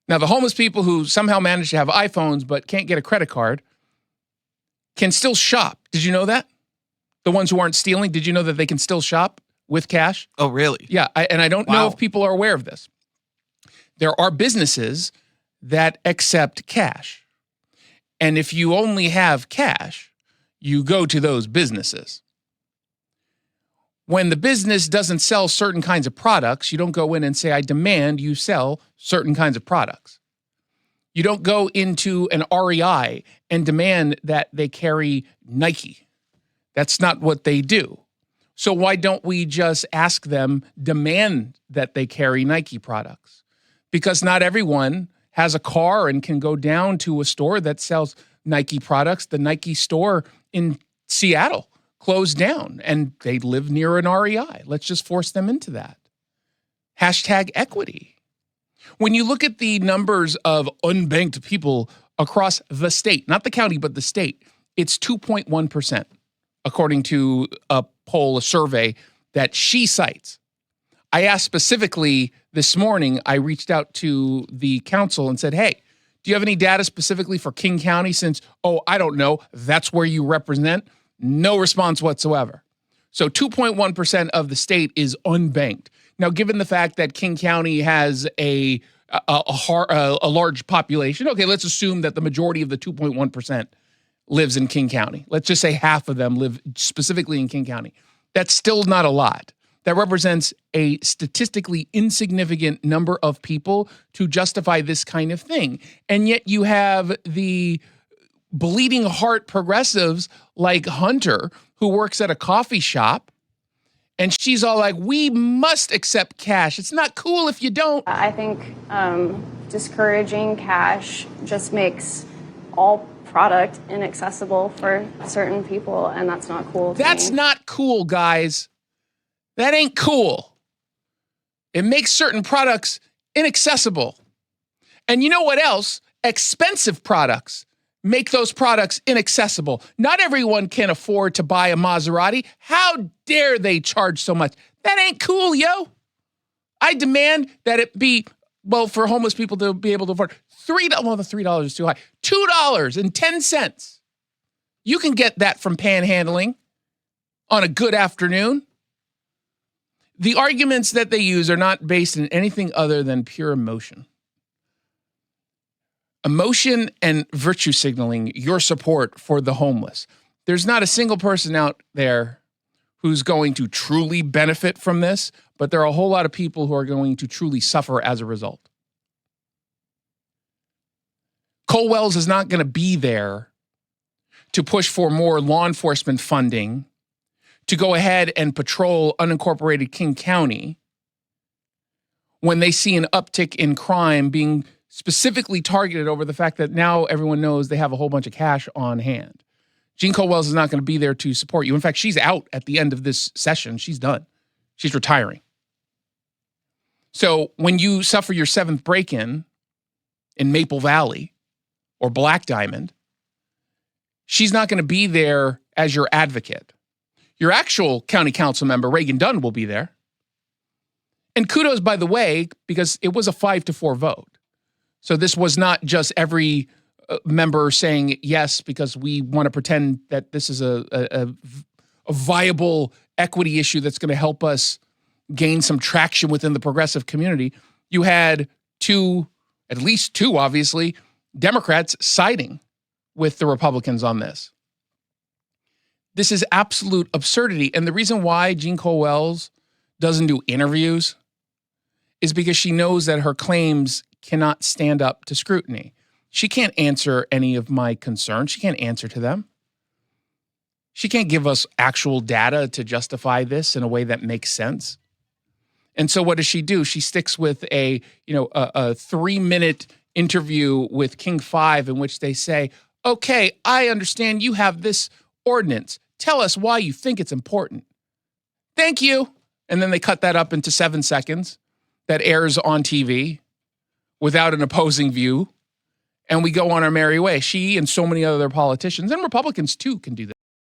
Now, the homeless people who somehow manage to have iPhones but can't get a credit card can still shop. Did you know that? The ones who aren't stealing, did you know that they can still shop with cash? Oh, really? Yeah, I don't know if people are aware of this. There are businesses that accept cash. And if you only have cash, you go to those businesses. When the business doesn't sell certain kinds of products, you don't go in and say, I demand you sell certain kinds of products. You don't go into an REI and demand that they carry Nike. That's not what they do. So why don't we just ask them, demand that they carry Nike products? Because not everyone has a car and can go down to a store that sells Nike products. The Nike store in Seattle closed down and they live near an REI. Let's just force them into that. Hashtag equity. When you look at the numbers of unbanked people across the state, not the county, but the state, it's 2.1%, according to a poll, a survey that she cites. I asked specifically this morning, I reached out to the council and said, hey, do you have any data specifically for King County since, I don't know, that's where you represent? No response whatsoever. So 2.1% of the state is unbanked. Now, given the fact that King County has a large population, okay, let's assume that the majority of the 2.1% lives in King County. Let's just say half of them live specifically in King County. That's still not a lot. That represents a statistically insignificant number of people to justify this kind of thing. And yet you have the bleeding heart progressives like Hunter, who works at a coffee shop, and she's all like, we must accept cash. It's not cool if you don't. I think discouraging cash just makes all product inaccessible for certain people, and that's not cool. That's not cool, guys. That ain't cool. It makes certain products inaccessible. And you know what else? Expensive products make those products inaccessible. Not everyone can afford to buy a Maserati. How dare they charge so much? That ain't cool, yo. I demand that it be, for homeless people to be able to afford $3. Well, the $3 is too high. $2.10. You can get that from panhandling on a good afternoon. The arguments that they use are not based in anything other than pure emotion. Emotion and virtue signaling your support for the homeless. There's not a single person out there who's going to truly benefit from this, but there are a whole lot of people who are going to truly suffer as a result. Cole Wells is not going to be there to push for more law enforcement funding to go ahead and patrol unincorporated King County when they see an uptick in crime being specifically targeted over the fact that now everyone knows they have a whole bunch of cash on hand. Jean Cole Wells is not going to be there to support you. In fact, she's out at the end of this session. She's done. She's retiring. So when you suffer your seventh break-in in Maple Valley or Black Diamond, she's not going to be there as your advocate. Your actual county council member, Reagan Dunn, will be there. And kudos, by the way, because it was a 5-4 vote. So this was not just every member saying yes because we want to pretend that this is a viable equity issue that's going to help us gain some traction within the progressive community. You had at least two, obviously, Democrats siding with the Republicans on this. This is absolute absurdity. And the reason why Jean Cole Wells doesn't do interviews is because she knows that her claims cannot stand up to scrutiny. She can't answer any of my concerns. She can't answer to them. She can't give us actual data to justify this in a way that makes sense. And so what does she do? She sticks with a 3-minute interview with King 5 in which they say, okay, I understand you have this ordinance. Tell us why you think it's important. Thank you. And then they cut that up into 7 seconds that airs on TV without an opposing view. And we go on our merry way. She and so many other politicians, and Republicans too, can do that.